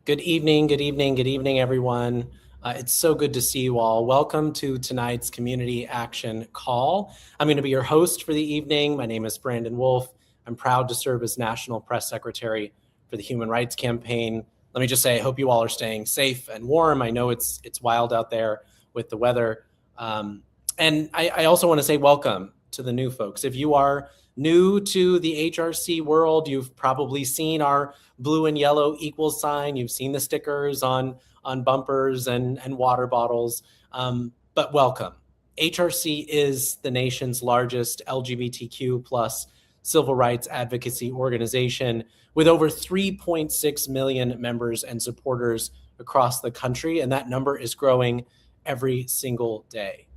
Good evening, good evening, good evening, everyone. It's so good to see you all. Welcome to tonight's Community Action Call. I'm going to be your host for the evening. My name is Brandon Wolf. I'm proud to serve as National Press Secretary for the Human Rights Campaign. Let me just say, I hope you all are staying safe and warm. I know it's wild out there with the weather. And I also want to say welcome to the new folks. If you are new to the HRC world, you've probably seen our blue and yellow equals sign. You've seen the stickers on bumpers and water bottles, but welcome. HRC is the nation's largest LGBTQ plus civil rights advocacy organization with over 3.6 million members and supporters across the country, and that number is growing every single day.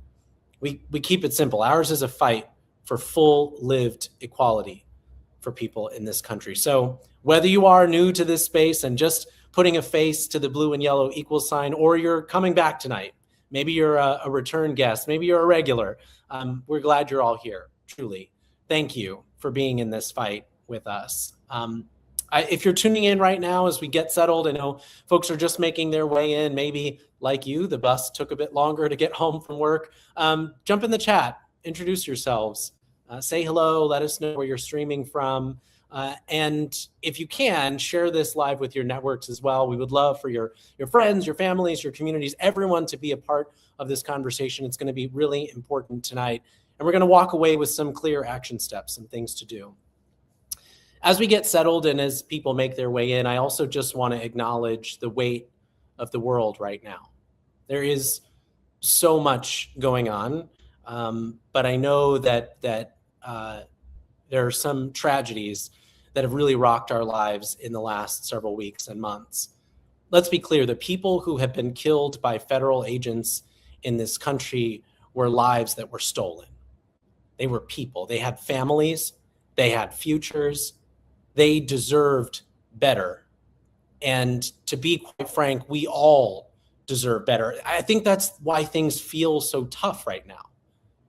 We keep it simple. Ours is a fight for full lived equality for people in this country. So whether you are new to this space and just putting a face to the blue and yellow equals sign, or you're coming back tonight, maybe you're a return guest, maybe you're a regular, we're glad you're all here, truly. Thank you for being in this fight with us. If you're tuning in right now as we get settled, I know folks are just making their way in. Maybe like you, the bus took a bit longer to get home from work. Jump in the chat, introduce yourselves, say hello, let us know where you're streaming from. And if you can, share this live with your networks as well. We would love for your friends, your families, your communities, everyone to be a part of this conversation. It's going to be really important tonight. And we're going to walk away with some clear action steps and things to do. As we get settled and as people make their way in, I also just want to acknowledge the weight of the world right now. There is so much going on, but I know that there are some tragedies that have really rocked our lives in the last several weeks and months. Let's be clear, the people who have been killed by federal agents in this country were lives that were stolen. They were people. They had families. They had futures. They deserved better. And to be quite frank, we all deserve better. I think that's why things feel so tough right now,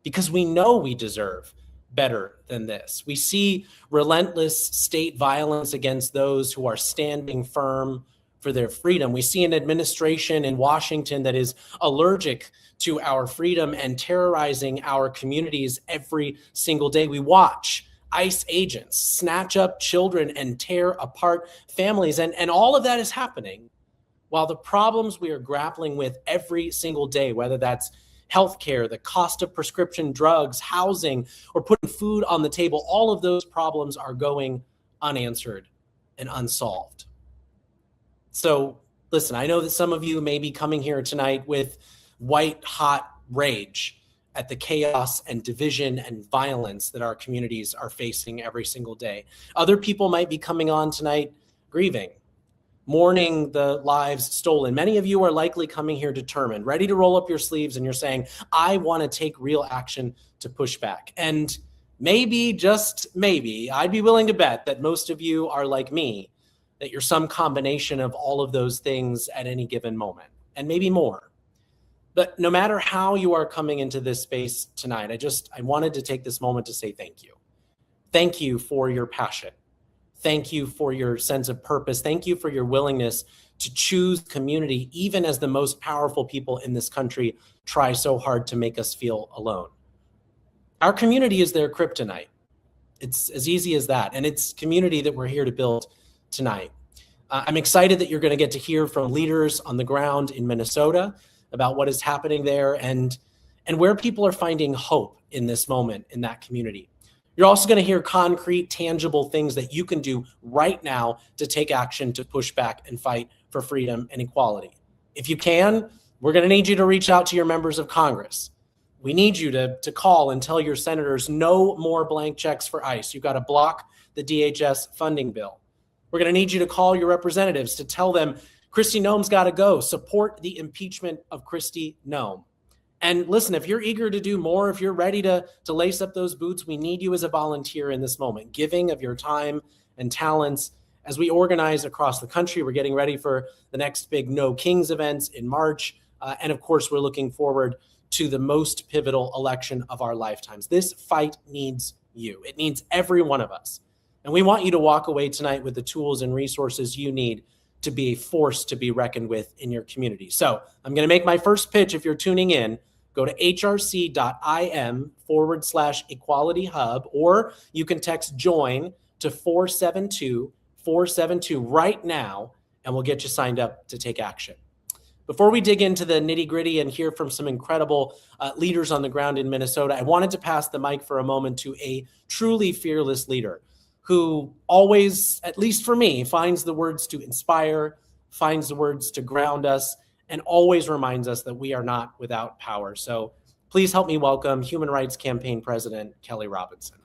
because we know we deserve better than this. We see relentless state violence against those who are standing firm for their freedom. We see an administration in Washington that is allergic to our freedom and terrorizing our communities every single day. We watch ICE agents snatch up children and tear apart families. And all of that is happening while the problems we are grappling with every single day, whether that's healthcare, the cost of prescription drugs, housing, or putting food on the table, all of those problems are going unanswered and unsolved. So listen, I know that some of you may be coming here tonight with white hot rage at the chaos and division and violence that our communities are facing every single day. Other people might be coming on tonight grieving, mourning the lives stolen. Many of you are likely coming here determined, ready to roll up your sleeves, and you're saying, I want to take real action to push back. And maybe, just maybe, I'd be willing to bet that most of you are like me, that you're some combination of all of those things at any given moment, and maybe more. But no matter how you are coming into this space tonight, I wanted to take this moment to say thank you. Thank you for your passion. Thank you for your sense of purpose. Thank you for your willingness to choose community, even as the most powerful people in this country try so hard to make us feel alone. Our community is their kryptonite. It's as easy as that. And it's community that we're here to build tonight. I'm excited that you're going to get to hear from leaders on the ground in Minnesota about what is happening there and where people are finding hope in this moment in that community. You're also going to hear concrete, tangible things that you can do right now to take action to push back and fight for freedom and equality. If you can, we're going to need you to reach out to your members of Congress. We need you to call and tell your senators no more blank checks for ICE. You've got to block the DHS funding bill. We're going to need you to call your representatives to tell them Kristi Noem's got to go. Support the impeachment of Kristi Noem. And listen, if you're eager to do more, if you're ready to lace up those boots, we need you as a volunteer in this moment, giving of your time and talents as we organize across the country. We're getting ready for the next big No Kings events in March. And of course, we're looking forward to the most pivotal election of our lifetimes. This fight needs you. It needs every one of us. And we want you to walk away tonight with the tools and resources you need to be a force to be reckoned with in your community. So I'm going to make my first pitch. If you're tuning in, go to hrc.im/equality hub, or you can text join to 472-472 right now, and we'll get you signed up to take action. Before we dig into the nitty gritty and hear from some incredible leaders on the ground in Minnesota, I wanted to pass the mic for a moment to a truly fearless leader who always, at least for me, finds the words to inspire, finds the words to ground us, and always reminds us that we are not without power. So please help me welcome Human Rights Campaign President Kelly Robinson.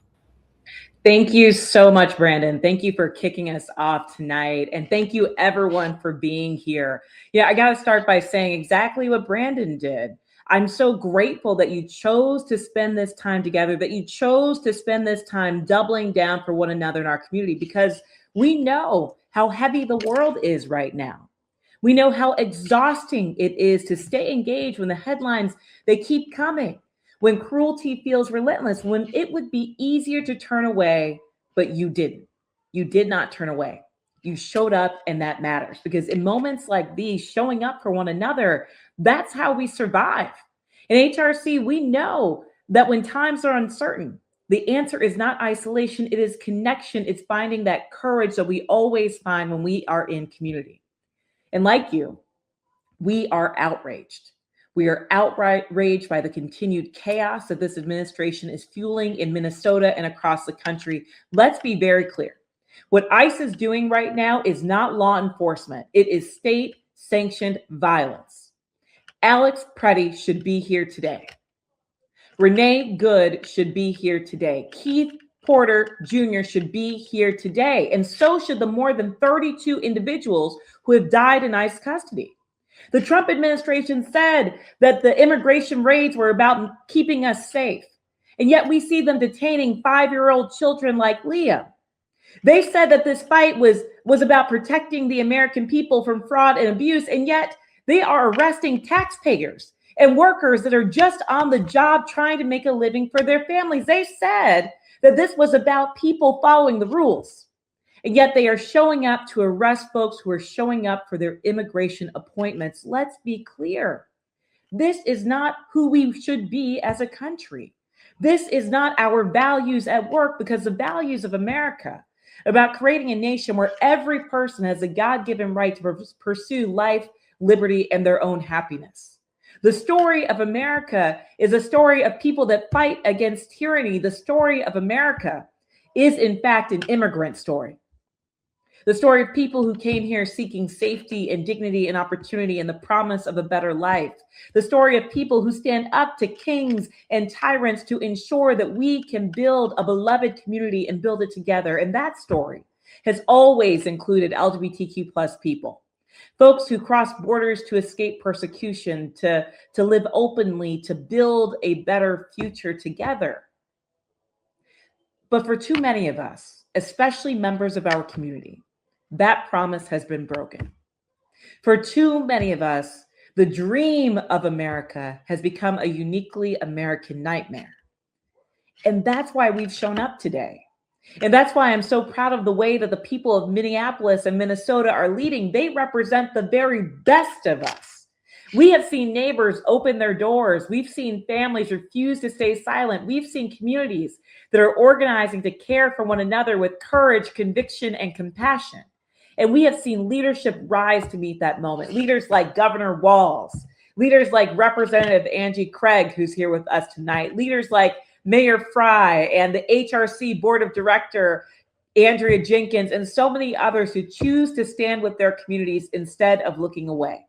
Thank you so much, Brandon. Thank you for kicking us off tonight. And thank you everyone for being here. Yeah, I got to start by saying exactly what Brandon did. I'm so grateful that you chose to spend this time together, that you chose to spend this time doubling down for one another in our community, because we know how heavy the world is right now. We know how exhausting it is to stay engaged when the headlines, they keep coming. When cruelty feels relentless, when it would be easier to turn away, but you didn't. You did not turn away. You showed up, and that matters, because in moments like these, showing up for one another, that's how we survive. In HRC, we know that when times are uncertain, the answer is not isolation, it is connection. It's finding that courage that we always find when we are in community. And like you, we are outraged. We are outraged by the continued chaos that this administration is fueling in Minnesota and across the country. Let's be very clear. What ICE is doing right now is not law enforcement. It is state-sanctioned violence. Alex Preddy should be here today. Renee Good should be here today. Keith Porter Jr. should be here today. And so should the more than 32 individuals who have died in ICE custody. The Trump administration said that the immigration raids were about keeping us safe. And yet we see them detaining 5-year-old children like Liam. They said that this fight was about protecting the American people from fraud and abuse. And yet they are arresting taxpayers and workers that are just on the job trying to make a living for their families. They said that this was about people following the rules. And yet they are showing up to arrest folks who are showing up for their immigration appointments. Let's be clear. This is not who we should be as a country. This is not our values at work, because the values of America, about creating a nation where every person has a God-given right to pursue life, liberty, and their own happiness. The story of America is a story of people that fight against tyranny. The story of America is, in fact, an immigrant story. The story of people who came here seeking safety and dignity and opportunity and the promise of a better life. The story of people who stand up to kings and tyrants to ensure that we can build a beloved community and build it together. And that story has always included LGBTQ+ people, folks who cross borders to escape persecution, to live openly, to build a better future together. But for too many of us, especially members of our community, that promise has been broken. For too many of us, the dream of America has become a uniquely American nightmare. And that's why we've shown up today. And that's why I'm so proud of the way that the people of Minneapolis and Minnesota are leading. They represent the very best of us. We have seen neighbors open their doors. We've seen families refuse to stay silent. We've seen communities that are organizing to care for one another with courage, conviction, and compassion. And we have seen leadership rise to meet that moment. Leaders like Governor Walz, leaders like Representative Angie Craig, who's here with us tonight, leaders like Mayor Fry and the HRC Board of Director, Andrea Jenkins, and so many others who choose to stand with their communities instead of looking away.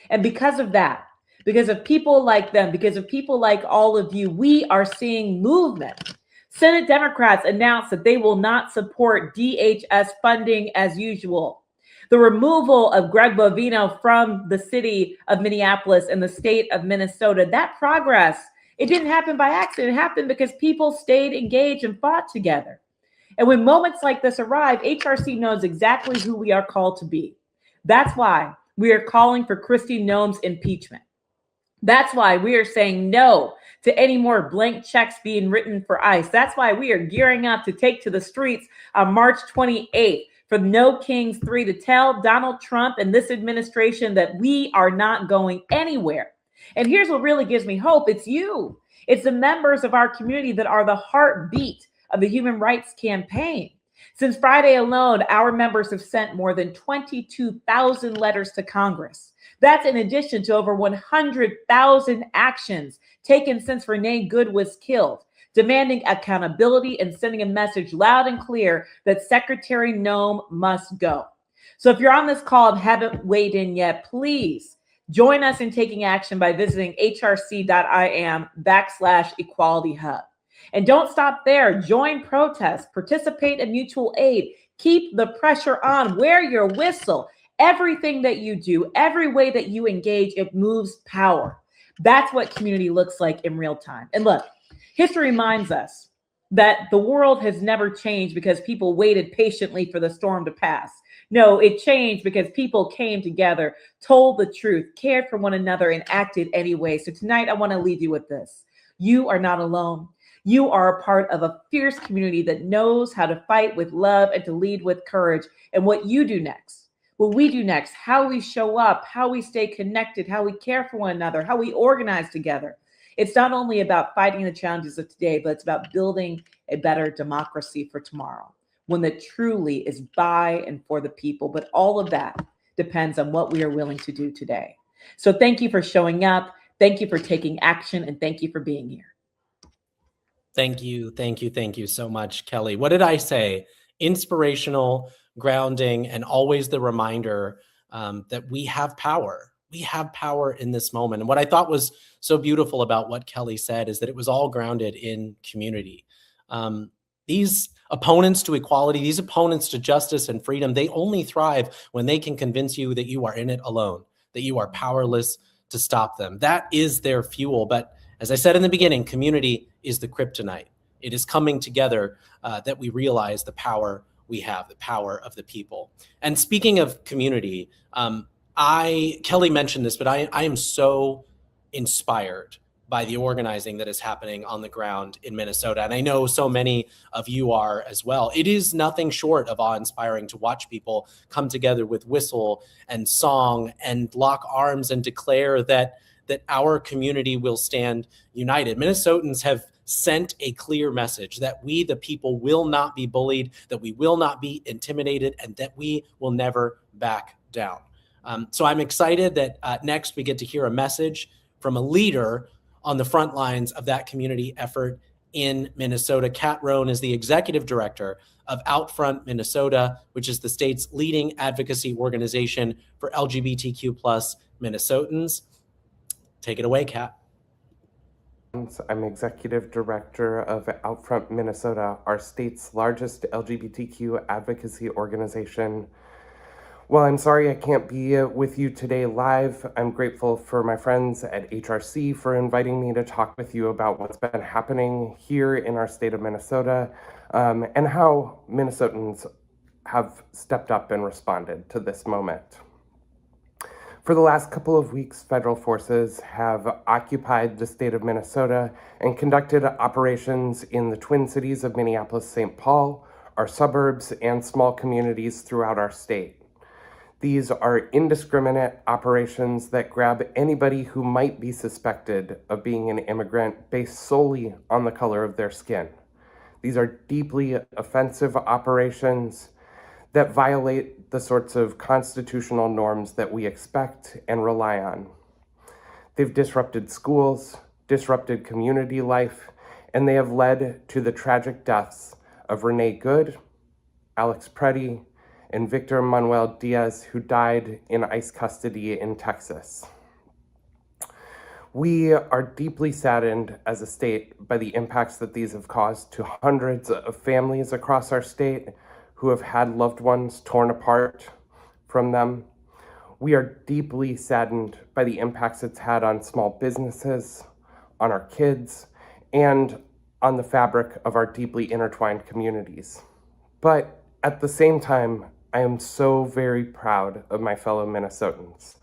And because of that, because of people like them, because of people like all of you, we are seeing movement. Senate Democrats announced that they will not support DHS funding as usual. The removal of Greg Bovino from the city of Minneapolis and the state of Minnesota, that progress, it didn't happen by accident. It happened because people stayed engaged and fought together. And when moments like this arrive, HRC knows exactly who we are called to be. That's why we are calling for Kristi Noem's impeachment. That's why we are saying no to any more blank checks being written for ICE. That's why we are gearing up to take to the streets on March 28th for No Kings 3 to tell Donald Trump and this administration that we are not going anywhere. And here's what really gives me hope. It's you. It's the members of our community that are the heartbeat of the Human Rights Campaign. Since Friday alone, our members have sent more than 22,000 letters to Congress. That's in addition to over 100,000 actions taken since Renee Good was killed, demanding accountability and sending a message loud and clear that Secretary Noem must go. So if you're on this call and haven't weighed in yet, please join us in taking action by visiting hrc.im/equality hub. And don't stop there. Join protests, participate in mutual aid, keep the pressure on, wear your whistle. Everything that you do, every way that you engage, it moves power. That's what community looks like in real time. And look, history reminds us that the world has never changed because people waited patiently for the storm to pass. No, it changed because people came together, told the truth, cared for one another, and acted anyway. So tonight, I want to leave you with this. You are not alone. You are a part of a fierce community that knows how to fight with love and to lead with courage. And what you do next, what we do next, how we show up, how we stay connected, how we care for one another, how we organize together. It's not only about fighting the challenges of today, but it's about building a better democracy for tomorrow, one that truly is by and for the people. But all of that depends on what we are willing to do today. So thank you for showing up. Thank you for taking action. And thank you for being here. Thank you. Thank you. Thank you so much, Kelly. What did I say? Inspirational, grounding, and always the reminder that we have power. We have power in this moment. And what I thought was so beautiful about what Kelly said is that it was all grounded in community. These opponents to equality, these opponents to justice and freedom, they only thrive when they can convince you that you are in it alone, that you are powerless to stop them. That is their fuel. But as I said in the beginning, community is the kryptonite. It is coming together that we realize the power we have, the power of the people. And speaking of community, Kelly mentioned this, but I am so inspired by the organizing that is happening on the ground in Minnesota. And I know so many of you are as well. It is nothing short of awe-inspiring to watch people come together with whistle and song and lock arms and declare that our community will stand united. Minnesotans have sent a clear message that we, the people, will not be bullied, that we will not be intimidated, and that we will never back down. So I'm excited that next we get to hear a message from a leader on the front lines of that community effort in Minnesota. Kat Rohn is the executive director of Outfront Minnesota, which is the state's leading advocacy organization for LGBTQ+ Minnesotans. Take it away, Kat. I'm executive director of Outfront Minnesota, our state's largest LGBTQ advocacy organization. While I'm sorry I can't be with you today live, I'm grateful for my friends at HRC for inviting me to talk with you about what's been happening here in our state of Minnesota and how Minnesotans have stepped up and responded to this moment. For the last couple of weeks, federal forces have occupied the state of Minnesota and conducted operations in the Twin Cities of Minneapolis-St. Paul, our suburbs, and small communities throughout our state. These are indiscriminate operations that grab anybody who might be suspected of being an immigrant based solely on the color of their skin. These are deeply offensive operations that violate the sorts of constitutional norms that we expect and rely on. They've disrupted schools, disrupted community life, and they have led to the tragic deaths of Renee Good, Alex Preddy, and Victor Manuel Diaz, who died in ICE custody in Texas. We are deeply saddened as a state by the impacts that these have caused to hundreds of families across our state who have had loved ones torn apart from them. We are deeply saddened by the impacts it's had on small businesses, on our kids, and on the fabric of our deeply intertwined communities. But at the same time, I am so very proud of my fellow Minnesotans.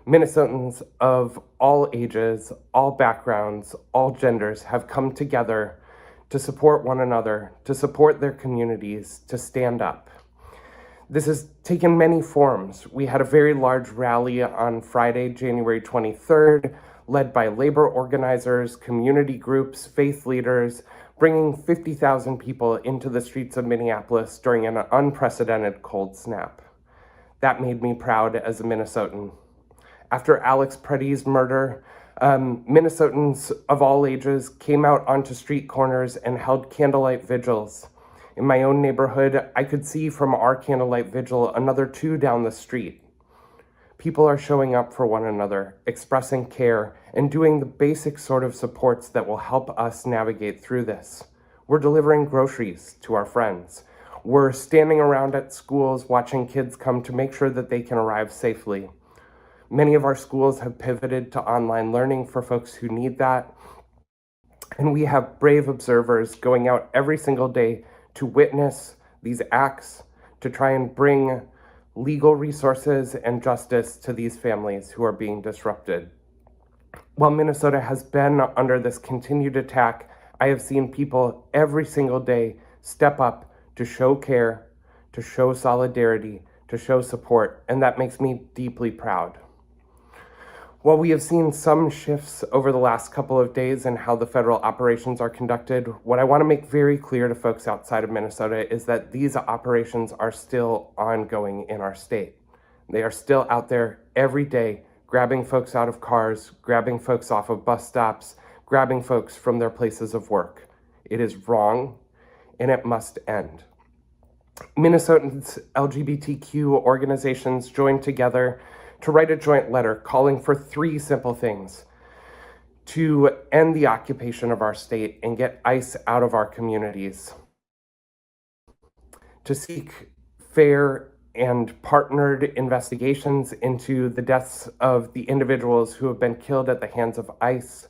Minnesotans of all ages, all backgrounds, all genders have come together to support one another, to support their communities, to stand up. This has taken many forms. We had a very large rally on Friday, January 23rd, led by labor organizers, community groups, faith leaders, bringing 50,000 people into the streets of Minneapolis during an unprecedented cold snap. That made me proud as a Minnesotan. After Alex Preddy's murder, Minnesotans of all ages came out onto street corners and held candlelight vigils. In my own neighborhood, I could see from our candlelight vigil another 2 down the street. People are showing up for one another, expressing care, and doing the basic sort of supports that will help us navigate through this. We're delivering groceries to our friends. We're standing around at schools watching kids come to make sure that they can arrive safely. Many of our schools have pivoted to online learning for folks who need that. And we have brave observers going out every single day to witness these acts, to try and bring legal resources and justice to these families who are being disrupted. While Minnesota has been under this continued attack, I have seen people every single day step up to show care, to show solidarity, to show support, and that makes me deeply proud. While we have seen some shifts over the last couple of days in how the federal operations are conducted, what I want to make very clear to folks outside of Minnesota is that these operations are still ongoing in our state. They are still out there every day, grabbing folks out of cars, grabbing folks off of bus stops, grabbing folks from their places of work. It is wrong, and it must end. Minnesotans LGBTQ organizations joined together to write a joint letter calling for 3 simple things: to end the occupation of our state and get ICE out of our communities, to seek fair and partnered investigations into the deaths of the individuals who have been killed at the hands of ICE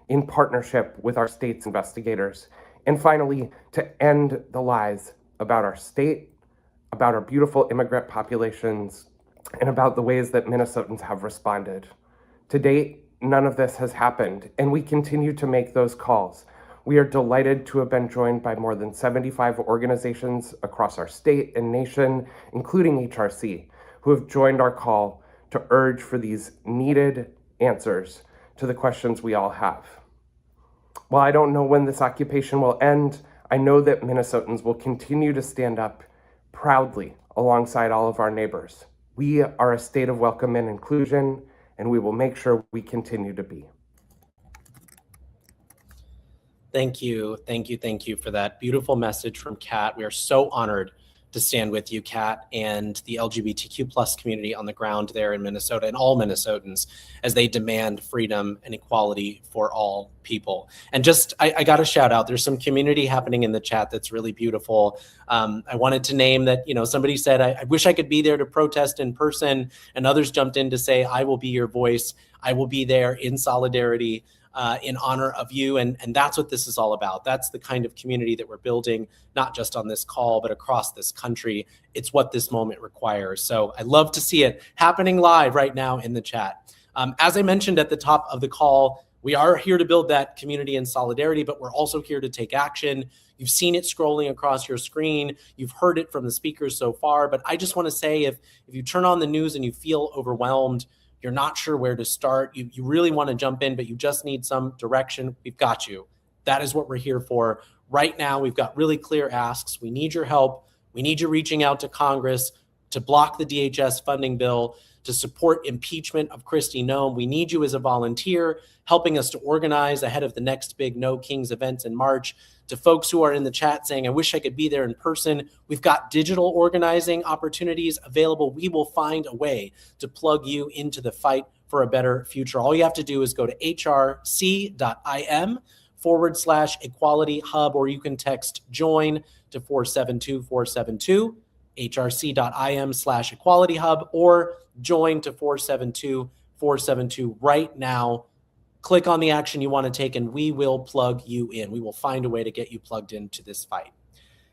in partnership with our state's investigators, and finally, to end the lies about our state, about our beautiful immigrant populations, and about the ways that Minnesotans have responded. To date, none of this has happened, and we continue to make those calls. We are delighted to have been joined by more than 75 organizations across our state and nation, including HRC, who have joined our call to urge for these needed answers to the questions we all have. While I don't know when this occupation will end, I know that Minnesotans will continue to stand up proudly alongside all of our neighbors. We are a state of welcome and inclusion, and we will make sure we continue to be. Thank you for that beautiful message from Kat. We are so honored to stand with you, Kat, and the LGBTQ plus community on the ground there in Minnesota and all Minnesotans as they demand freedom and equality for all people. And just, I got to shout out, there's some community happening in the chat that's really beautiful. I wanted to name that, somebody said, I wish I could be there to protest in person, and others jumped in to say, I will be your voice. I will be there in solidarity in honor of you. And that's what this is all about. That's the kind of community that we're building, not just on this call, but across this country. It's what this moment requires. So I love to see it happening live right now in the chat. As I mentioned at the top of the call, we are here to build that community and solidarity, but we're also here to take action. You've seen it scrolling across your screen. You've heard it from the speakers so far. But I just want to say, if you turn on the news and you feel overwhelmed, you're not sure where to start, you really want to jump in, but you just need some direction, we've got you. That is what we're here for. Right now, we've got really clear asks. We need your help. We need you reaching out to Congress to block the DHS funding bill, to support impeachment of Kristi Noem. We need you as a volunteer, helping us to organize ahead of the next big No Kings events in March. To folks who are in the chat saying, I wish I could be there in person, we've got digital organizing opportunities available. We will find a way to plug you into the fight for a better future. All you have to do is go to hrc.im/equality hub, or you can text join to 472-472, hrc.im/equality hub, or join to 472-472 right now. Click on the action you want to take, and we will plug you in. We will find a way to get you plugged into this fight.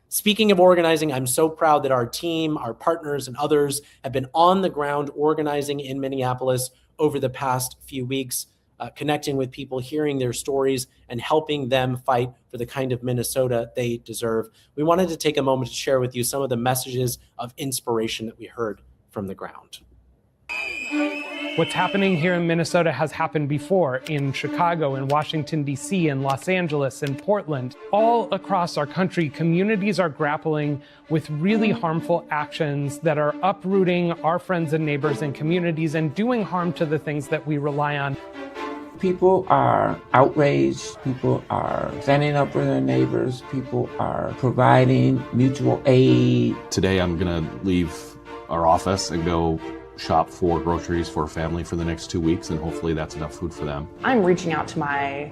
Speaking of organizing, I'm so proud that our team, our partners, and others have been on the ground organizing in Minneapolis over the past few weeks. connecting with people, hearing their stories, and helping them fight for the kind of Minnesota they deserve. We wanted to take a moment to share with you some of the messages of inspiration that we heard from the ground. What's happening here in Minnesota has happened before in Chicago, in Washington, D.C., in Los Angeles, in Portland. All across our country, communities are grappling with really harmful actions that are uprooting our friends and neighbors and communities and doing harm to the things that we rely on. People are outraged, people are standing up for their neighbors, people are providing mutual aid. Today I'm gonna leave our office and go shop for groceries for a family for the next 2 weeks, and hopefully that's enough food for them. I'm reaching out to my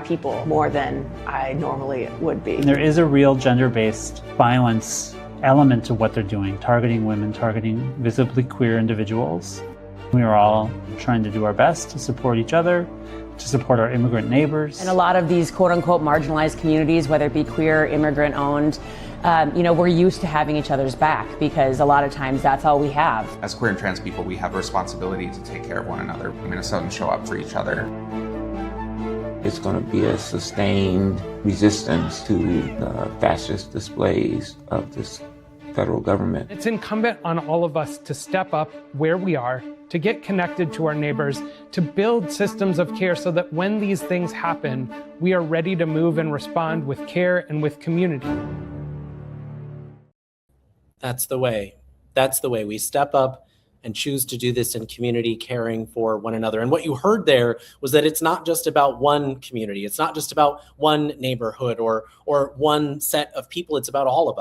people more than I normally would be. There is a real gender-based violence element to what they're doing, targeting women, targeting visibly queer individuals. We are all trying to do our best to support each other, to support our immigrant neighbors. And a lot of these quote-unquote marginalized communities, whether it be queer, immigrant-owned, we're used to having each other's back because a lot of times that's all we have. As queer and trans people, we have a responsibility to take care of one another. Minnesotans show up for each other. It's going to be a sustained resistance to the fascist displays of this federal government. It's incumbent on all of us to step up where we are, to get connected to our neighbors, to build systems of care so that when these things happen, we are ready to move and respond with care and with community. That's the way. That's the way we step up and choose to do this in community, caring for one another. And what you heard there was that it's not just about one community. It's not just about one neighborhood or one set of people. It's about all of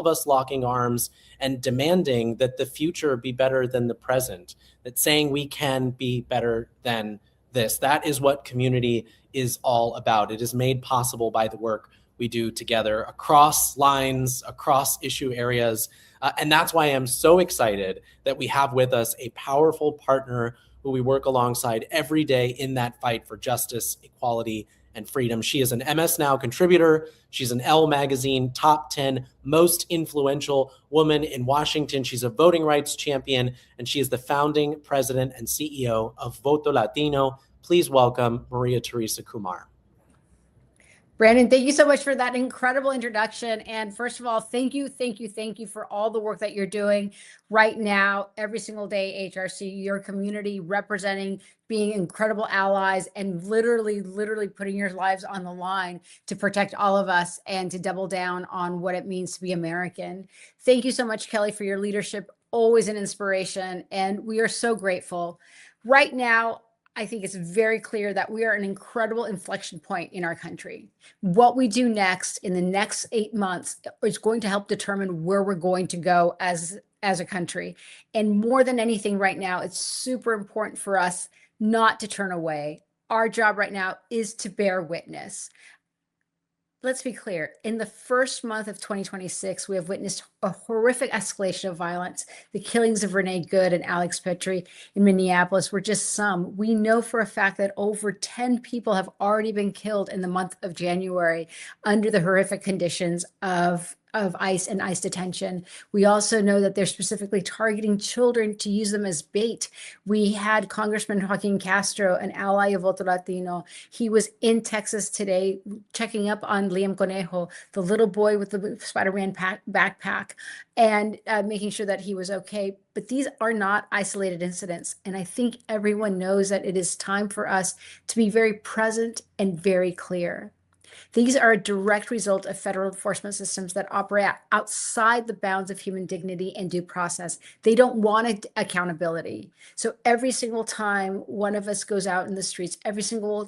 us locking arms and demanding that the future be better than the present, that saying we can be better than this. That is what community is all about. It is made possible by the work we do together across lines, across issue areas. And that's why I'm so excited that we have with us a powerful partner who we work alongside every day in that fight for justice, equality, and freedom. She is an MS Now contributor. She's an Elle Magazine top 10 most influential woman in Washington. She's a voting rights champion, and she is the founding president and CEO of Voto Latino. Please welcome Maria Teresa Kumar. Brandon, thank you so much for that incredible introduction. And first of all, thank you for all the work that you're doing right now, every single day, HRC, your community representing, being incredible allies, and literally putting your lives on the line to protect all of us and to double down on what it means to be American. Thank you so much, Kelly, for your leadership, always an inspiration. And we are so grateful. Right now, I think it's very clear that we are at an incredible inflection point in our country. What we do next in the next 8 months is going to help determine where we're going to go as a country. And more than anything right now, it's super important for us not to turn away. Our job right now is to bear witness. Let's be clear, in the first month of 2026, we have witnessed a horrific escalation of violence. The killings of Renee Good and Alex Petrie in Minneapolis were just some. We know for a fact that over 10 people have already been killed in the month of January under the horrific conditions of ICE and ICE detention. We also know that they're specifically targeting children to use them as bait. We had Congressman Joaquin Castro, an ally of Voto Latino. He was in Texas today checking up on Liam Conejo, the little boy with the Spider-Man backpack, and making sure that he was okay. But these are not isolated incidents. And I think everyone knows that it is time for us to be very present and very clear. These are a direct result of federal enforcement systems that operate outside the bounds of human dignity and due process. They don't want accountability. So every single time one of us goes out in the streets, every single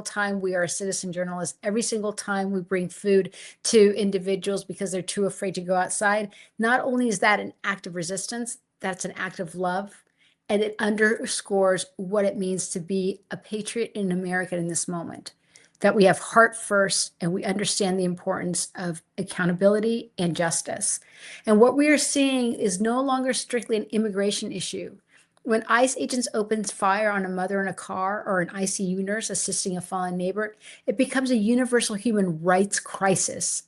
time we are a citizen journalist, every single time we bring food to individuals because they're too afraid to go outside, not only is that an act of resistance, that's an act of love. And it underscores what it means to be a patriot and an American in this moment. That we have heart first and we understand the importance of accountability and justice. And what we are seeing is no longer strictly an immigration issue. When ICE agents open fire on a mother in a car or an ICU nurse assisting a fallen neighbor, it becomes a universal human rights crisis.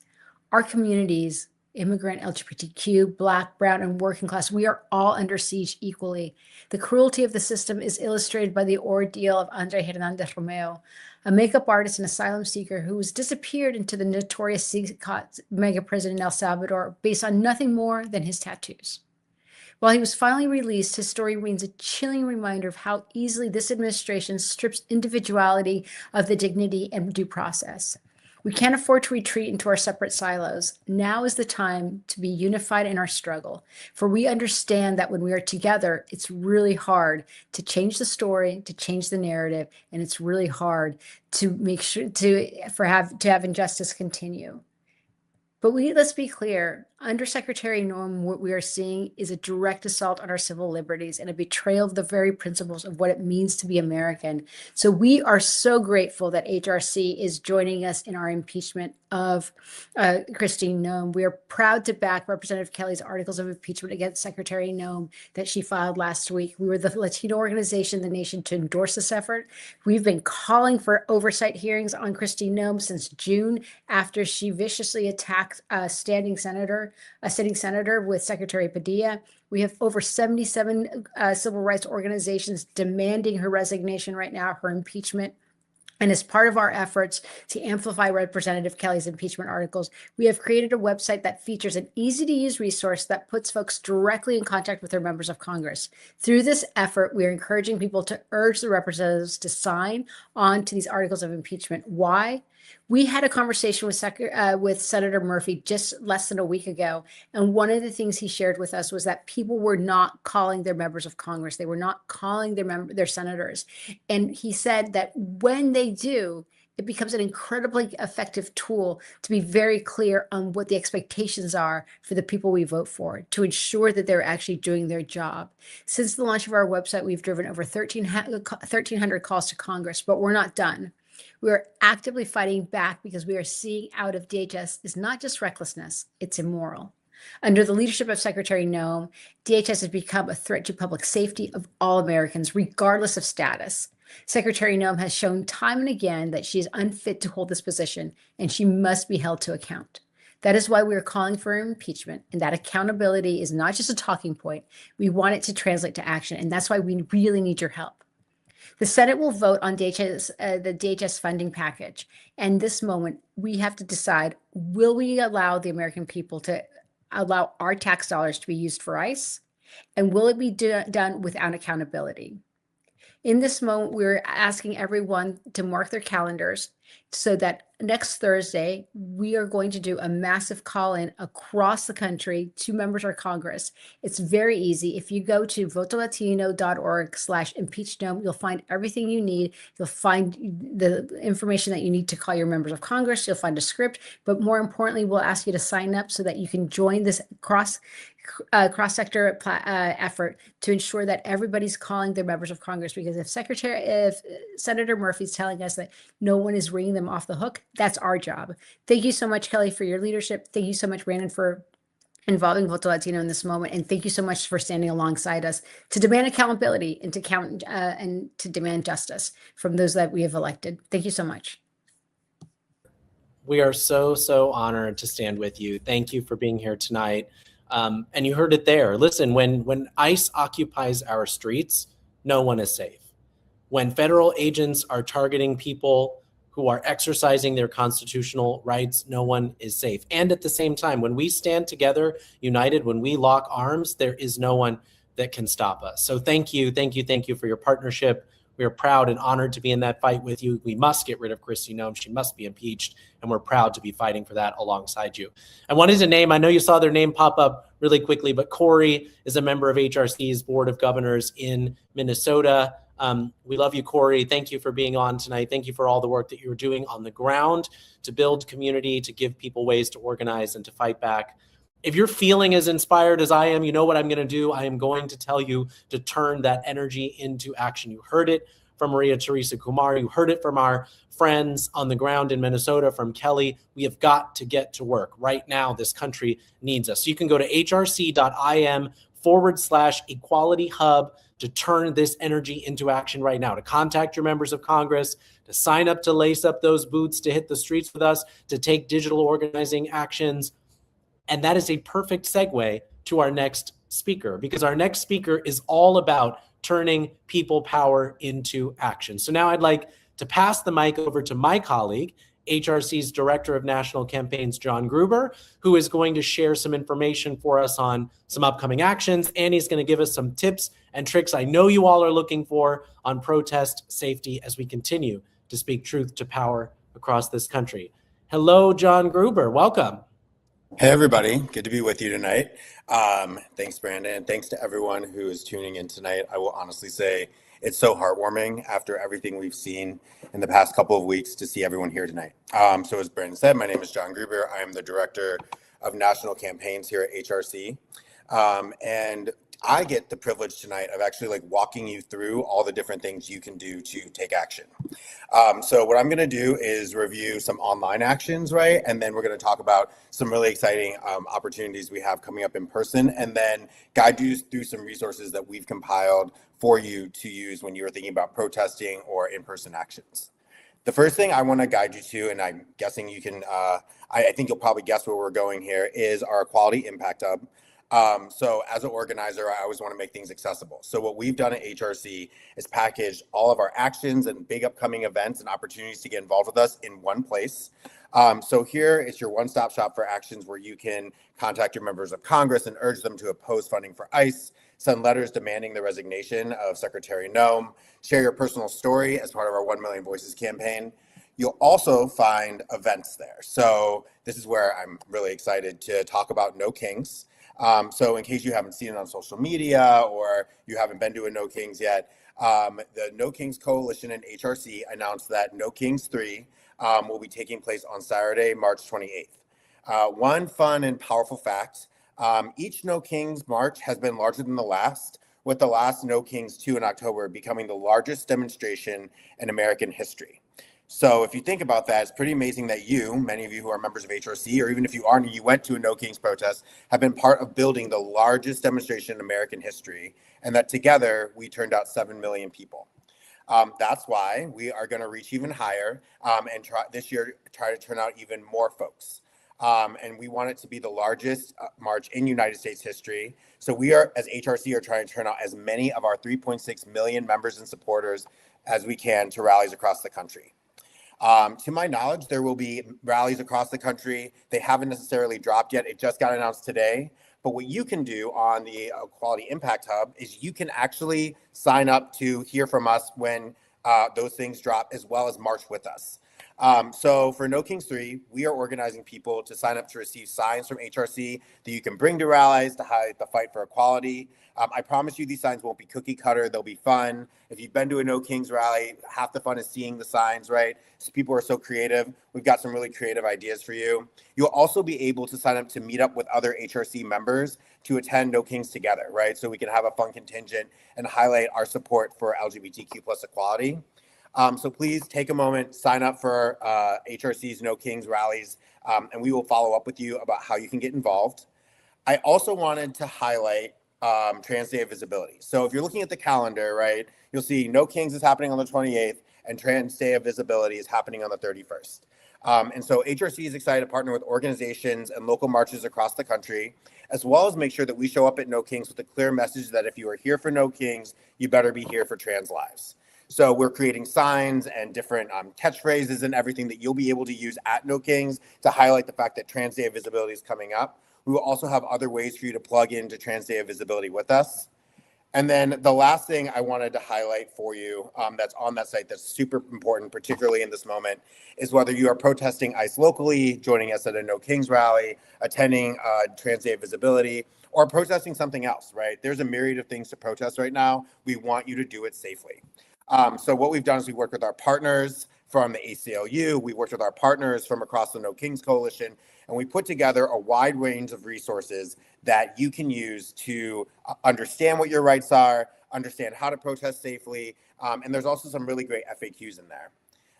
Our communities immigrant, LGBTQ, Black, brown, and working class, we are all under siege equally. The cruelty of the system is illustrated by the ordeal of Andre Hernandez Romeo, a makeup artist and asylum seeker who was disappeared into the notorious CICOT mega prison in El Salvador based on nothing more than his tattoos. While he was finally released, his story remains a chilling reminder of how easily this administration strips individuality of the dignity and due process. We can't afford to retreat into our separate silos. Now is the time to be unified in our struggle, for we understand that when we are together, it's really hard to change the story, to change the narrative, and it's really hard to make sure to have injustice continue. But let's be clear, under Secretary Norm, what we are seeing is a direct assault on our civil liberties and a betrayal of the very principles of what it means to be American. So we are so grateful that HRC is joining us in our impeachment of Christine Noem. We are proud to back Representative Kelly's articles of impeachment against Secretary Noem that she filed last week. We were the Latino organization in the nation to endorse this effort. We've been calling for oversight hearings on Christine Noem since June, after she viciously attacked a sitting senator with Secretary Padilla. We have over 77 civil rights organizations demanding her resignation right now, her impeachment. And as part of our efforts to amplify Representative Kelly's impeachment articles, we have created a website that features an easy-to-use resource that puts folks directly in contact with their members of Congress. Through this effort, we are encouraging people to urge the representatives to sign on to these articles of impeachment. Why? We had a conversation with Senator Murphy just less than a week ago, and one of the things he shared with us was that people were not calling their members of Congress. They were not calling their senators. And he said that when they do, it becomes an incredibly effective tool to be very clear on what the expectations are for the people we vote for, to ensure that they're actually doing their job. Since the launch of our website, we've driven over 1,300 calls to Congress, but we're not done. We are actively fighting back because we are seeing out of DHS is not just recklessness, it's immoral. Under the leadership of Secretary Noem, DHS has become a threat to public safety of all Americans, regardless of status. Secretary Noem has shown time and again that she is unfit to hold this position, and she must be held to account. That is why we are calling for impeachment, and that accountability is not just a talking point. We want it to translate to action, and that's why we really need your help. The Senate will vote on the DHS funding package. And this moment, we have to decide, will we allow the American people to allow our tax dollars to be used for ICE? And will it be done without accountability? In this moment, we're asking everyone to mark their calendars so that next Thursday, we are going to do a massive call-in across the country to members of Congress. It's very easy. If you go to votolatino.org/impeachnoem, you'll find everything you need. You'll find the information that you need to call your members of Congress. You'll find a script, but more importantly, we'll ask you to sign up so that you can join this cross-sector effort to ensure that everybody's calling their members of Congress. Because if Senator Murphy's telling us that no one is ringing them off the hook, that's our job. Thank you so much, Kelly, for your leadership. Thank you so much, Brandon, for involving Voto Latino in this moment. And thank you so much for standing alongside us to demand accountability and to demand justice from those that we have elected. Thank you so much. We are so honored to stand with you. Thank you for being here tonight. And you heard it there. Listen, when ICE occupies our streets, no one is safe. When federal agents are targeting people who are exercising their constitutional rights, no one is safe. And at the same time, when we stand together, united, when we lock arms, there is no one that can stop us. So thank you for your partnership. We are proud and honored to be in that fight with you. We must get rid of Christine Noem. She must be impeached, and we're proud to be fighting for that alongside you. I wanted to name, I know you saw their name pop up really quickly, but Corey is a member of HRC's Board of Governors in Minnesota. We love you, Corey. Thank you for being on tonight. Thank you for all the work that you're doing on the ground to build community, to give people ways to organize and to fight back. If you're feeling as inspired as I am, you know what I'm going to do. I am going to tell you to turn that energy into action. You heard it from Maria Teresa Kumar. You heard it from our friends on the ground in Minnesota, from Kelly. We have got to get to work right now. This country needs us. So you can go to hrc.im/equality hub to turn this energy into action right now, to contact your members of Congress, to sign up, to lace up those boots, to hit the streets with us, to take digital organizing actions. And that is a perfect segue to our next speaker, because our next speaker is all about turning people power into action. So now I'd like to pass the mic over to my colleague, HRC's Director of National Campaigns, John Gruber, who is going to share some information for us on some upcoming actions. And he's going to give us some tips and tricks I know you all are looking for on protest safety as we continue to speak truth to power across this country. Hello, John Gruber. Welcome. Hey, everybody. Good to be with you tonight. Thanks, Brandon. And thanks to everyone who is tuning in tonight. I will honestly say it's so heartwarming after everything we've seen in the past couple of weeks to see everyone here tonight. So as Brandon said, my name is John Gruber. I am the Director of National Campaigns here at HRC. And I get the privilege tonight of actually walking you through all the different things you can do to take action. So what I'm going to do is review some online actions, right? And then we're going to talk about some really exciting opportunities we have coming up in person, and then guide you through some resources that we've compiled for you to use when you're thinking about protesting or in-person actions. The first thing I want to guide you to, and I'm guessing you can, I think you'll probably guess where we're going here, is our Equality Impact Hub. So as an organizer, I always want to make things accessible. So what we've done at HRC is package all of our actions and big upcoming events and opportunities to get involved with us in one place. So here is your one-stop shop for actions where you can contact your members of Congress and urge them to oppose funding for ICE, send letters demanding the resignation of Secretary Noem, share your personal story as part of our 1 Million Voices campaign. You'll also find events there. So this is where I'm really excited to talk about No Kings. So in case you haven't seen it on social media or you haven't been to a No Kings yet, the No Kings Coalition and HRC announced that No Kings 3 will be taking place on Saturday, March 28th. One fun and powerful fact, each No Kings March has been larger than the last, with the last No Kings 2 in October becoming the largest demonstration in American history. So if you think about that, it's pretty amazing that many of you who are members of HRC, or even if you aren't and you went to a No Kings protest, have been part of building the largest demonstration in American history, and that together we turned out 7 million people. That's why we are going to reach even higher and try to turn out even more folks. And we want it to be the largest march in United States history. So we are, as HRC, are trying to turn out as many of our 3.6 million members and supporters as we can to rallies across the country. To my knowledge, there will be rallies across the country. They haven't necessarily dropped yet. It just got announced today. But what you can do on the Equality Impact Hub is you can actually sign up to hear from us when those things drop, as well as march with us. So for No Kings 3, we are organizing people to sign up to receive signs from HRC that you can bring to rallies to highlight the fight for equality. I promise you these signs won't be cookie cutter. They'll be fun. If you've been to a No Kings rally, half the fun is seeing the signs, right? So people are so creative. We've got some really creative ideas for you. You'll also be able to sign up to meet up with other HRC members to attend No Kings together, right? So we can have a fun contingent and highlight our support for LGBTQ plus equality. So please take a moment, sign up for HRC's No Kings rallies, and we will follow up with you about how you can get involved. I also wanted to highlight Trans Day of Visibility. So if you're looking at the calendar, right, you'll see No Kings is happening on the 28th and Trans Day of Visibility is happening on the 31st. And so HRC is excited to partner with organizations and local marches across the country, as well as make sure that we show up at No Kings with a clear message that if you are here for No Kings, you better be here for trans lives. So we're creating signs and different catchphrases and everything that you'll be able to use at No Kings to highlight the fact that Trans Day of Visibility is coming up. We will also have other ways for you to plug into Trans Day of Visibility with us. And then the last thing I wanted to highlight for you that's on that site that's super important, particularly in this moment, is whether you are protesting ICE locally, joining us at a No Kings rally, attending Trans Day of Visibility, or protesting something else, right? There's a myriad of things to protest right now. We want you to do it safely. So what we've done is we work with our partners from the ACLU, we worked with our partners from across the No Kings Coalition, and we put together a wide range of resources that you can use to understand what your rights are, understand how to protest safely, and there's also some really great FAQs in there.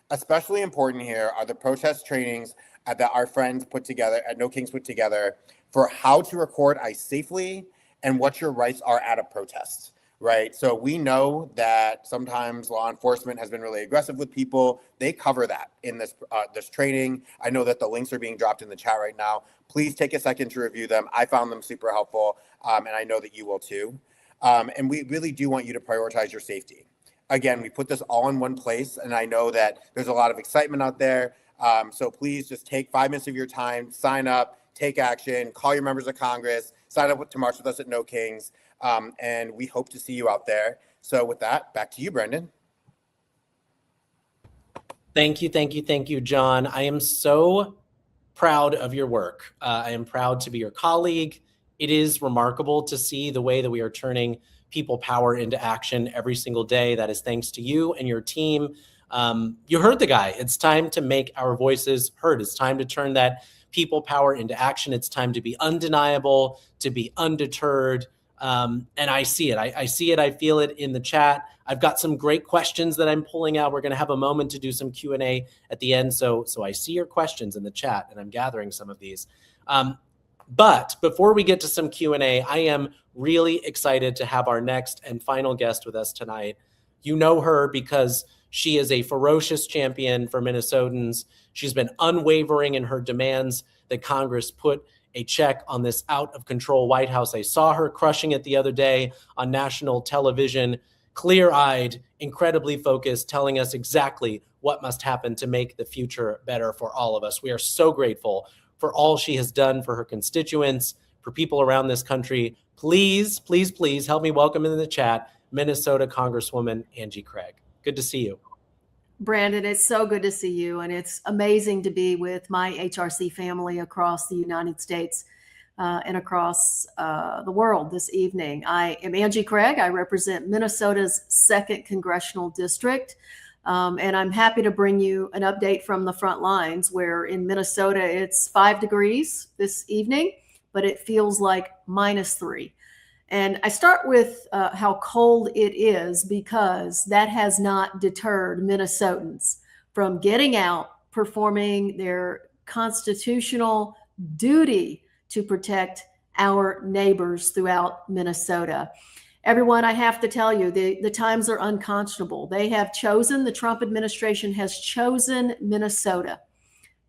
Especially important here are the protest trainings that our friends put together, at No Kings put together, for how to record ICE safely and what your rights are at a protest. right? So we know that sometimes law enforcement has been really aggressive with people. They cover that in this training. I know that the links are being dropped in the chat right now. Please take a second to review them. I found them super helpful, and I know that you will too. And we really do want you to prioritize your safety. Again, we put this all in one place, and I know that there's a lot of excitement out there. So please just take 5 minutes of your time, sign up, take action, call your members of Congress, sign up to march with us at No Kings. And we hope to see you out there. So with that, back to you, Brendan. Thank you, John. I am so proud of your work. I am proud to be your colleague. It is remarkable to see the way that we are turning people power into action every single day. That is thanks to you and your team. You heard the guy. It's time to make our voices heard. It's time to turn that people power into action. It's time to be undeniable, to be undeterred. And I see it. I see it. I feel it in the chat. I've got some great questions that I'm pulling out. We're going to have a moment to do some Q&A at the end. So I see your questions in the chat, and I'm gathering some of these. But before we get to some Q&A, I am really excited to have our next and final guest with us tonight. You know her because she is a ferocious champion for Minnesotans. She's been unwavering in her demands that Congress put a check on this out-of-control White House. I saw her crushing it the other day on national television, clear-eyed, incredibly focused, telling us exactly what must happen to make the future better for all of us. We are so grateful for all she has done for her constituents, for people around this country. Please, please, please help me welcome in the chat Minnesota Congresswoman Angie Craig. Good to see you. Brandon, it's so good to see you, and it's amazing to be with my HRC family across the United States and across the world this evening. I am Angie Craig. I represent Minnesota's 2nd Congressional District, and I'm happy to bring you an update from the front lines, where in Minnesota it's 5 degrees this evening, but it feels like -3. And I start with how cold it is, because that has not deterred Minnesotans from getting out, performing their constitutional duty to protect our neighbors throughout Minnesota. Everyone, I have to tell you, the times are unconscionable. They have chosen, the Trump administration has chosen Minnesota,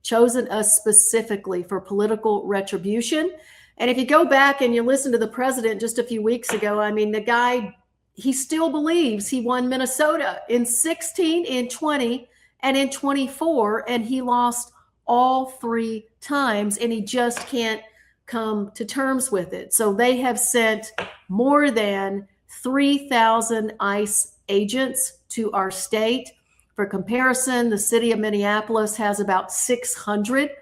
chosen us specifically for political retribution. And if you go back and you listen to the president just a few weeks ago, I mean, the guy, he still believes he won Minnesota in 16, in 20, and in 24, and he lost all 3 times, and he just can't come to terms with it. So they have sent more than 3,000 ICE agents to our state. For comparison, the city of Minneapolis has about 600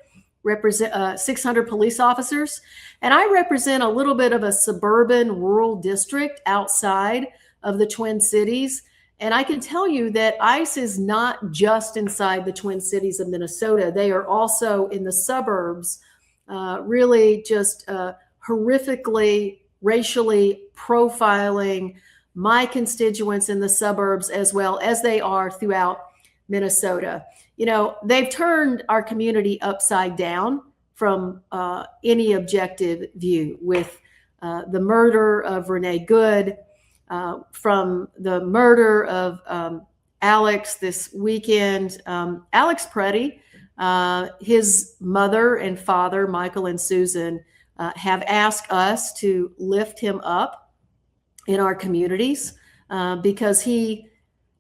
police officers. And I represent a little bit of a suburban rural district outside of the Twin Cities. And I can tell you that ICE is not just inside the Twin Cities of Minnesota. They are also in the suburbs, really just horrifically, racially profiling my constituents in the suburbs, as well as they are throughout Minnesota. You know, they've turned our community upside down from any objective view, with the murder of Renee Good, from the murder of Alex this weekend. Alex Preddy, his mother and father, Michael and Susan, have asked us to lift him up in our communities because he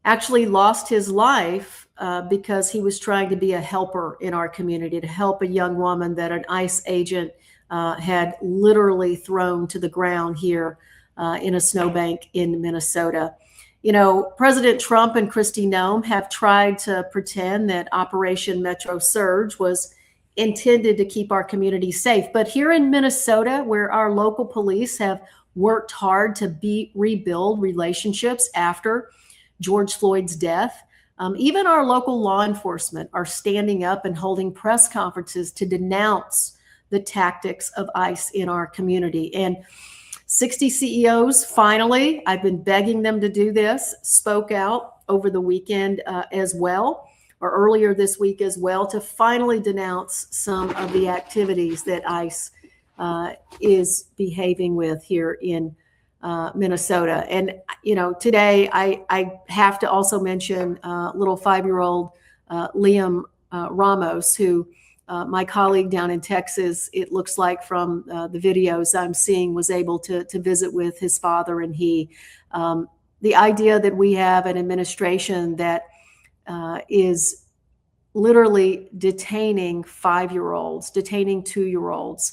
actually lost his life because he was trying to be a helper in our community, to help a young woman that an ICE agent had literally thrown to the ground here in a snowbank in Minnesota. You know, President Trump and Kristi Noem have tried to pretend that Operation Metro Surge was intended to keep our community safe. But here in Minnesota, where our local police have worked hard to rebuild relationships after George Floyd's death, even our local law enforcement are standing up and holding press conferences to denounce the tactics of ICE in our community. And 60 CEOs, finally, I've been begging them to do this, spoke out over the weekend as well, or earlier this week as well, to finally denounce some of the activities that ICE is behaving with here in Minnesota. And, today I have to also mention little 5-year-old Liam Ramos, who my colleague down in Texas, it looks like from the videos I'm seeing, was able to visit with his father. And the idea that we have an administration that is literally detaining 5-year-olds, detaining 2-year-olds,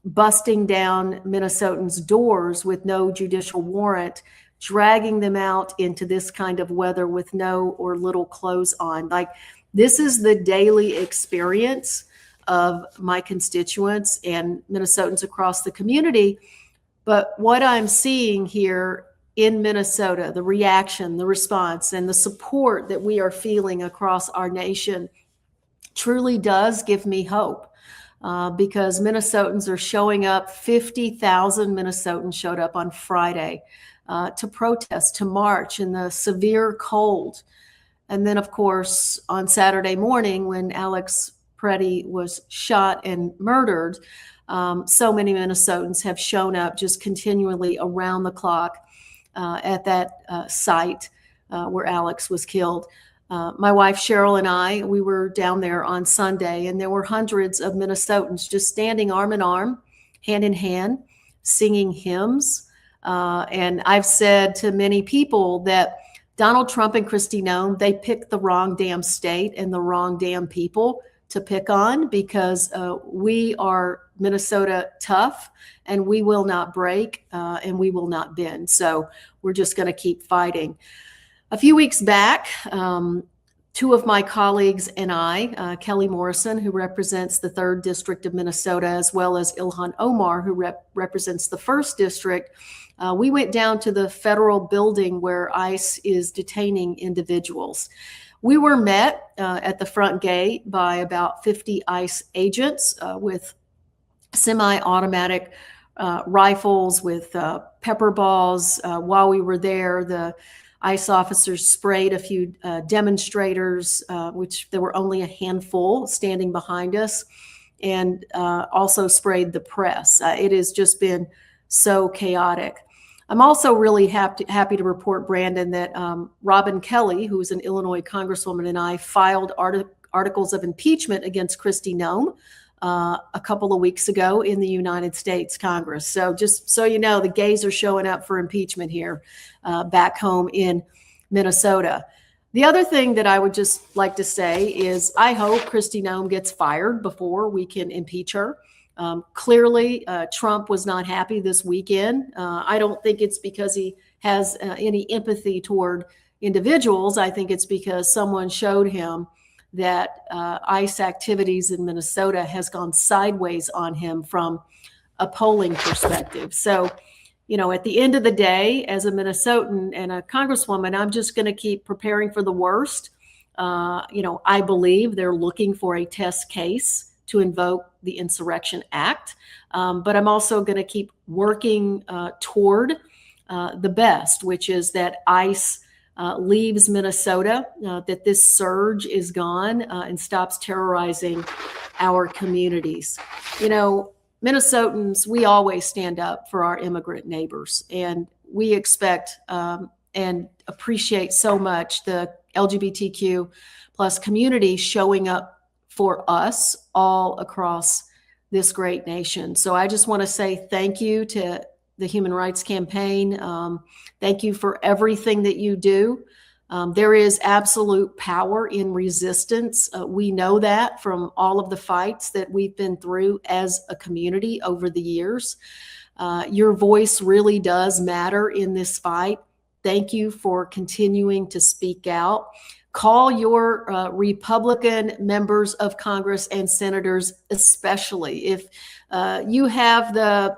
busting down Minnesotans' doors with no judicial warrant, dragging them out into this kind of weather with no or little clothes on. Like, this is the daily experience of my constituents and Minnesotans across the community. But what I'm seeing here in Minnesota, the reaction, the response, and the support that we are feeling across our nation truly does give me hope. Because Minnesotans are showing up. 50,000 Minnesotans showed up on Friday to protest, to march in the severe cold. And then, of course, on Saturday morning, when Alex Preddy was shot and murdered, so many Minnesotans have shown up just continually around the clock at that site where Alex was killed. My wife, Cheryl, and I, we were down there on Sunday, and there were hundreds of Minnesotans just standing arm in arm, hand in hand, singing hymns. And I've said to many people that Donald Trump and Kristi Noem, they picked the wrong damn state and the wrong damn people to pick on, because we are Minnesota tough, and we will not break, and we will not bend. So we're just going to keep fighting. A few weeks back, two of my colleagues and I, Kelly Morrison, who represents the 3rd District of Minnesota, as well as Ilhan Omar, who represents the 1st District, we went down to the federal building where ICE is detaining individuals. We were met at the front gate by about 50 ICE agents with semi-automatic rifles, with pepper balls. While we were there, the ICE officers sprayed a few demonstrators, which there were only a handful standing behind us, and also sprayed the press. It has just been so chaotic. I'm also really happy to report, Brandon, that Robin Kelly, who is an Illinois Congresswoman, and I filed articles of impeachment against Kristi Noem a couple of weeks ago in the United States Congress. So just so you know, the gays are showing up for impeachment here back home in Minnesota. The other thing that I would just like to say is I hope Kristi Noem gets fired before we can impeach her. Clearly, Trump was not happy this weekend. I don't think it's because he has any empathy toward individuals. I think it's because someone showed him that ICE activities in Minnesota has gone sideways on him from a polling perspective. So, at the end of the day, as a Minnesotan and a Congresswoman, I'm just going to keep preparing for the worst. I believe they're looking for a test case to invoke the Insurrection Act. But I'm also going to keep working toward the best, which is that ICE leaves Minnesota, that this surge is gone and stops terrorizing our communities. Minnesotans, we always stand up for our immigrant neighbors, and we expect and appreciate so much the LGBTQ plus community showing up for us all across this great nation. So I just want to say thank you to the Human Rights Campaign. Thank you for everything that you do. There is absolute power in resistance. We know that from all of the fights that we've been through as a community over the years. Your voice really does matter in this fight. Thank you for continuing to speak out. Call your Republican members of Congress and senators, especially if you have the,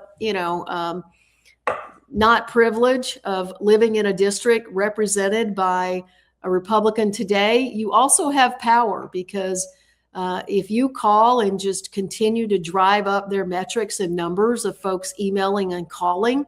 not privilege of living in a district represented by a Republican today. You also have power, because if you call and just continue to drive up their metrics and numbers of folks emailing and calling,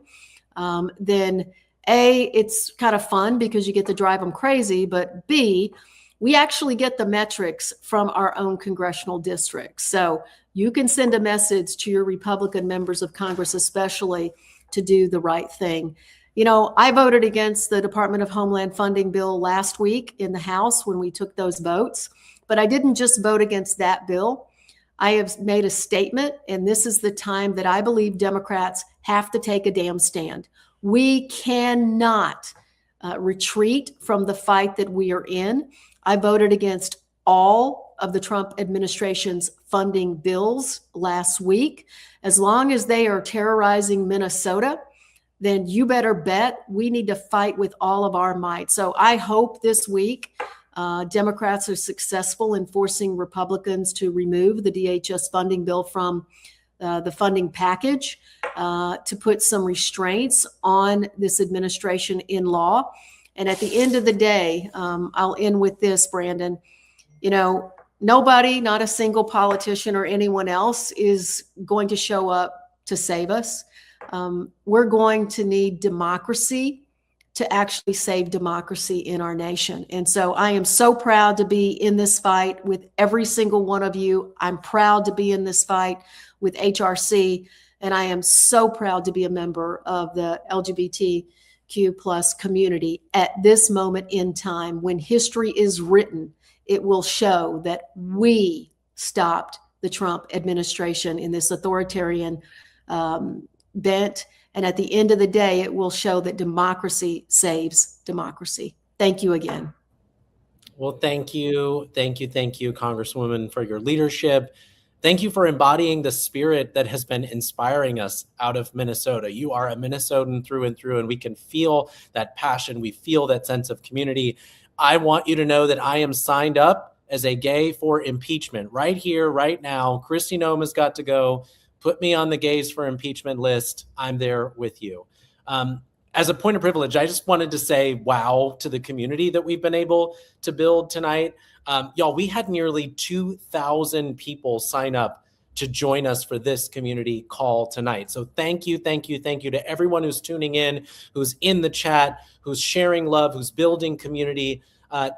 then A, it's kind of fun because you get to drive them crazy, but B, we actually get the metrics from our own congressional districts. So you can send a message to your Republican members of Congress, especially, to do the right thing. I voted against the Department of Homeland Funding bill last week in the House when we took those votes, but I didn't just vote against that bill. I have made a statement, and this is the time that I believe Democrats have to take a damn stand. We cannot retreat from the fight that we are in. I voted against all of the Trump administration's funding bills last week. As long as they are terrorizing Minnesota, then you better bet we need to fight with all of our might. So I hope this week Democrats are successful in forcing Republicans to remove the DHS funding bill from the funding package to put some restraints on this administration in law. And at the end of the day, I'll end with this, Brandon. Nobody, not a single politician or anyone else, is going to show up to save us. We're going to need democracy to actually save democracy in our nation. And so I am so proud to be in this fight with every single one of you. I'm proud to be in this fight with HRC. And I am so proud to be a member of the LGBTQ plus community at this moment in time. When history is written, it will show that we stopped the Trump administration in this authoritarian bent. And at the end of the day, it will show that democracy saves democracy. Thank you again. Well, thank you. Thank you, Congresswoman, for your leadership. Thank you for embodying the spirit that has been inspiring us out of Minnesota. You are a Minnesotan through and through, and we can feel that passion. We feel that sense of community. I want you to know that I am signed up as a gay for impeachment right here, right now. Kristi Noem has got to go. Put me on the gays for impeachment list. I'm there with you. As a point of privilege, I just wanted to say wow to the community that we've been able to build tonight. Y'all, we had nearly 2,000 people sign up to join us for this community call tonight. So thank you to everyone who's tuning in, who's in the chat, who's sharing love, who's building community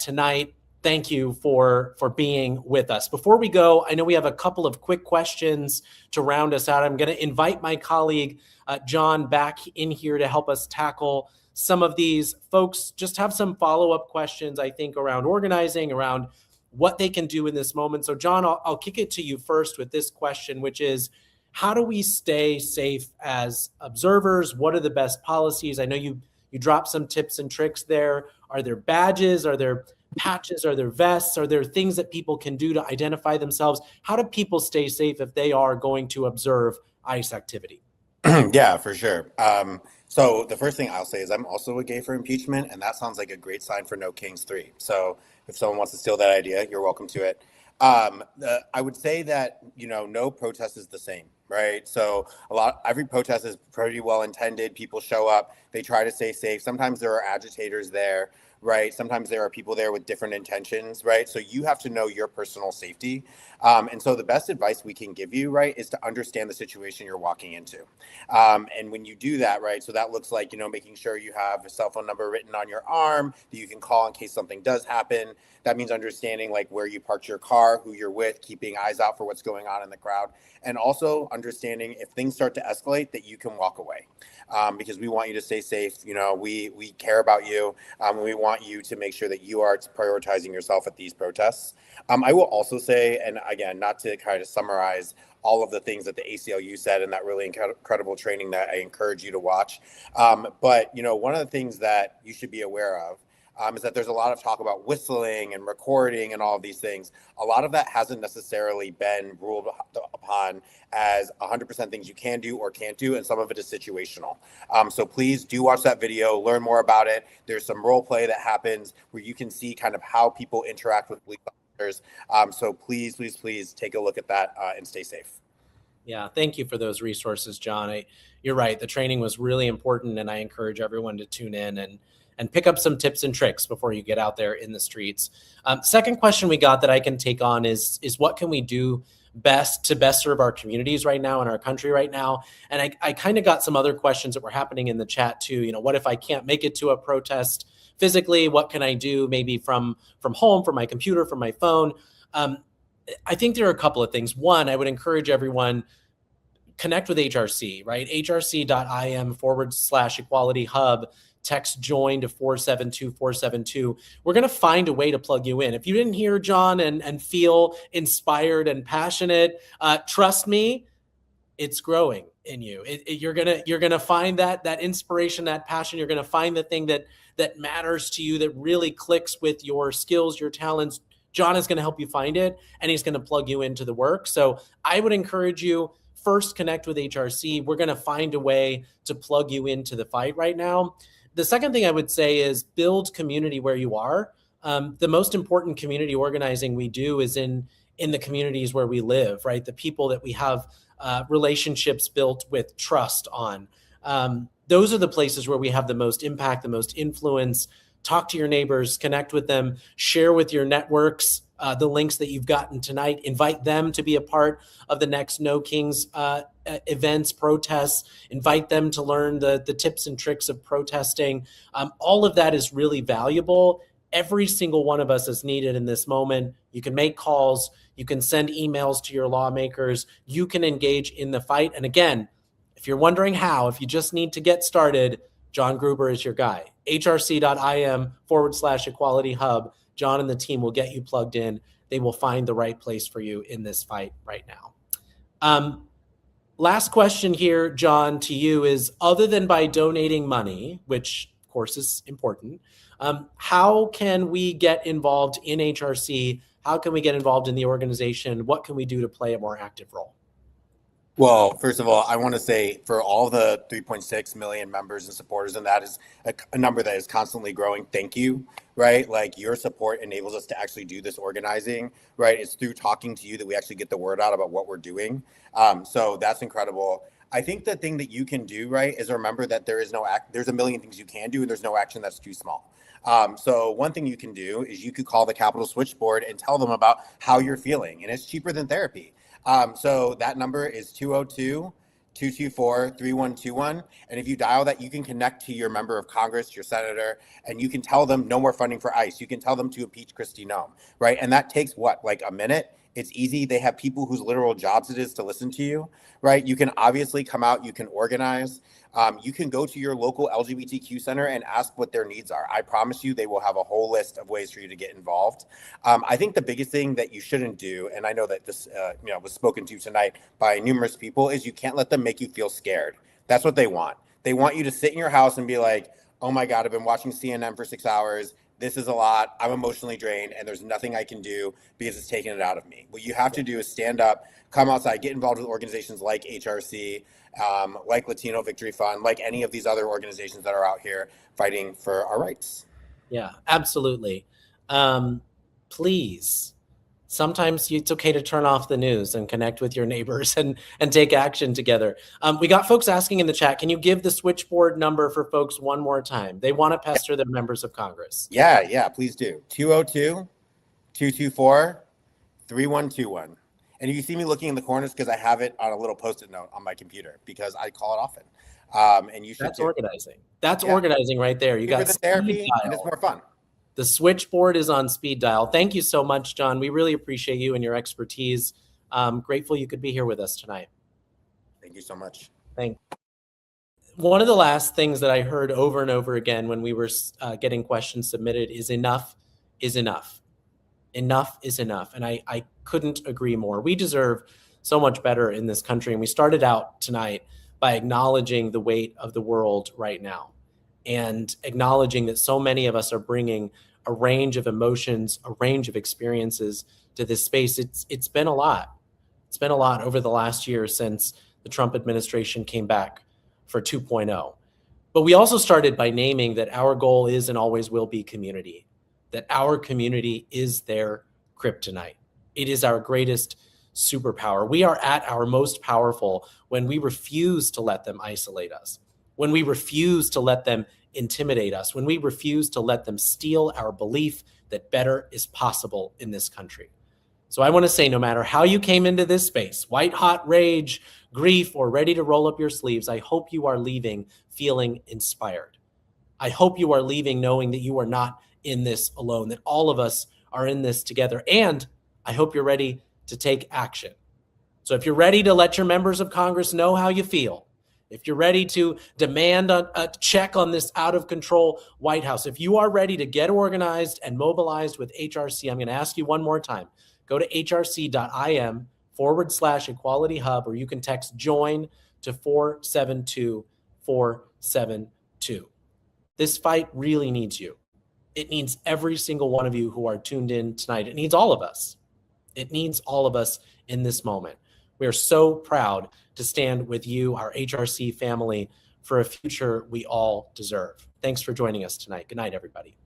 tonight. Thank you for being with us. Before we go, I know we have a couple of quick questions to round us out. I'm going to invite my colleague, John, back in here to help us tackle some of these. Folks just have some follow-up questions, I think, around organizing, around what they can do in this moment. So, John, I'll kick it to you first with this question, which is, how do we stay safe as observers? What are the best policies? I know you dropped some tips and tricks there. Are there badges? Are there patches? Are there vests? Are there things that people can do to identify themselves? How do people stay safe if they are going to observe ICE activity? Yeah, for sure. So the first thing I'll say is I'm also a gay for impeachment, and that sounds like a great sign for No Kings 3. So if someone wants to steal that idea, you're welcome to it. I would say that, no protest is the same, right? So every protest is pretty well intended. People show up, they try to stay safe. Sometimes there are agitators there, right? Sometimes there are people there with different intentions, right? So you have to know your personal safety. And so the best advice we can give you, right, is to understand the situation you're walking into. And when you do that, right, so that looks like, making sure you have a cell phone number written on your arm that you can call in case something does happen. That means understanding like where you parked your car, who you're with, keeping eyes out for what's going on in the crowd, and also understanding if things start to escalate that you can walk away. Because we want you to stay safe. We care about you. We want you to make sure that you are prioritizing yourself at these protests. I will also say, and again, not to kind of summarize all of the things that the ACLU said in that really incredible training that I encourage you to watch. But, one of the things that you should be aware of is that there's a lot of talk about whistling and recording and all of these things. A lot of that hasn't necessarily been ruled upon as 100% things you can do or can't do, and some of it is situational. So please do watch that video, learn more about it. There's some role play that happens where you can see kind of how people interact with police officers. So please take a look at that and stay safe. Yeah, thank you for those resources, John. You're right. The training was really important, and I encourage everyone to tune in and pick up some tips and tricks before you get out there in the streets. Second question we got that I can take on is what can we do best serve our communities right now in our country right now? And I kind of got some other questions that were happening in the chat too. What if I can't make it to a protest physically? What can I do maybe from home, from my computer, from my phone? I think there are a couple of things. One, I would encourage everyone, connect with HRC, right? hrc.im/equality hub, text join to 472-472. We're going to find a way to plug you in. If you didn't hear John and feel inspired and passionate, trust me, it's growing in you. You're gonna find that inspiration, that passion. You're gonna find the thing that matters to you, that really clicks with your skills, your talents. John is going to help you find it, and he's going to plug you into the work. So I would encourage you, first connect with HRC. We're going to find a way to plug you into the fight right now. The second thing I would say is build community where you are. The most important community organizing we do is in the communities where we live, right? The people that we have relationships built with trust on. Those are the places where we have the most impact, the most influence. Talk to your neighbors, connect with them, share with your networks the links that you've gotten tonight. Invite them to be a part of the next No Kings events, protests. Invite them to learn the tips and tricks of protesting. All of that is really valuable. Every single one of us is needed in this moment. You can make calls. You can send emails to your lawmakers. You can engage in the fight. And again, if you're wondering how, if you just need to get started, John Gruber is your guy. hrc.im/equality hub. John and the team will get you plugged in. They will find the right place for you in this fight right now. Last question here, John, to you is, other than by donating money, which of course is important, how can we get involved in HRC? How can we get involved in the organization? What can we do to play a more active role? Well, first of all, I want to say for all the 3.6 million members and supporters, and that is a number that is constantly growing. Thank you, right? Like, your support enables us to actually do this organizing, right? It's through talking to you that we actually get the word out about what we're doing. So that's incredible. I think the thing that you can do, right, is remember that there's a million things you can do, and there's no action that's too small. So one thing you can do is you could call the Capitol switchboard and tell them about how you're feeling, and it's cheaper than therapy. So that number is 202-224-3121. And if you dial that, you can connect to your member of Congress, your senator, and you can tell them no more funding for ICE. You can tell them to impeach Kristi Noem, right? And that takes what, like a minute? It's easy. They have people whose literal jobs it is to listen to you, right? You can obviously come out, you can organize. You can go to your local LGBTQ center and ask what their needs are. I promise you they will have a whole list of ways for you to get involved. I think the biggest thing that you shouldn't do, and I know that this was spoken to tonight by numerous people, is you can't let them make you feel scared. That's what they want. They want you to sit in your house and be like, oh my God, I've been watching CNN for 6 hours. This is a lot. I'm emotionally drained, and there's nothing I can do because it's taking it out of me. What you have to do is stand up, come outside, get involved with organizations like HRC, like Latino Victory Fund, like any of these other organizations that are out here fighting for our rights. Yeah, absolutely. Please, sometimes it's okay to turn off the news and connect with your neighbors and take action together. We got folks asking in the chat, can you give the switchboard number for folks one more time? They want to pester their members of Congress. Yeah, please do. 202-224-3121. And if you see me looking in the corners, because I have it on a little Post-it note on my computer, because I call it often. And you should. That's organizing. That's organizing right there. You got the therapy, and it's more fun. The switchboard is on speed dial. Thank you so much, John. We really appreciate you and your expertise. Grateful you could be here with us tonight. Thank you so much. Thanks. One of the last things that I heard over and over again when we were getting questions submitted is enough is enough. Enough is enough. And I couldn't agree more. We deserve so much better in this country. And we started out tonight by acknowledging the weight of the world right now and acknowledging that so many of us are bringing a range of emotions, a range of experiences to this space. It's been a lot. It's been a lot over the last year since the Trump administration came back for 2.0. But we also started by naming that our goal is and always will be community, that our community is their kryptonite. It is our greatest superpower. We are at our most powerful when we refuse to let them isolate us, when we refuse to let them intimidate us, when we refuse to let them steal our belief that better is possible in this country. So I want to say, no matter how you came into this space, white hot rage, grief, or ready to roll up your sleeves, I hope you are leaving feeling inspired. I hope you are leaving knowing that you are not in this alone, that all of us are in this together. And I hope you're ready to take action. So if you're ready to let your members of Congress know how you feel, if you're ready to demand a check on this out of control White House, if you are ready to get organized and mobilized with HRC, I'm going to ask you one more time. Go to hrc.im/equality hub, or you can text join to 472-472. This fight really needs you. It needs every single one of you who are tuned in tonight. It needs all of us. It needs all of us in this moment. We are so proud to stand with you, our HRC family, for a future we all deserve. Thanks for joining us tonight. Good night, everybody.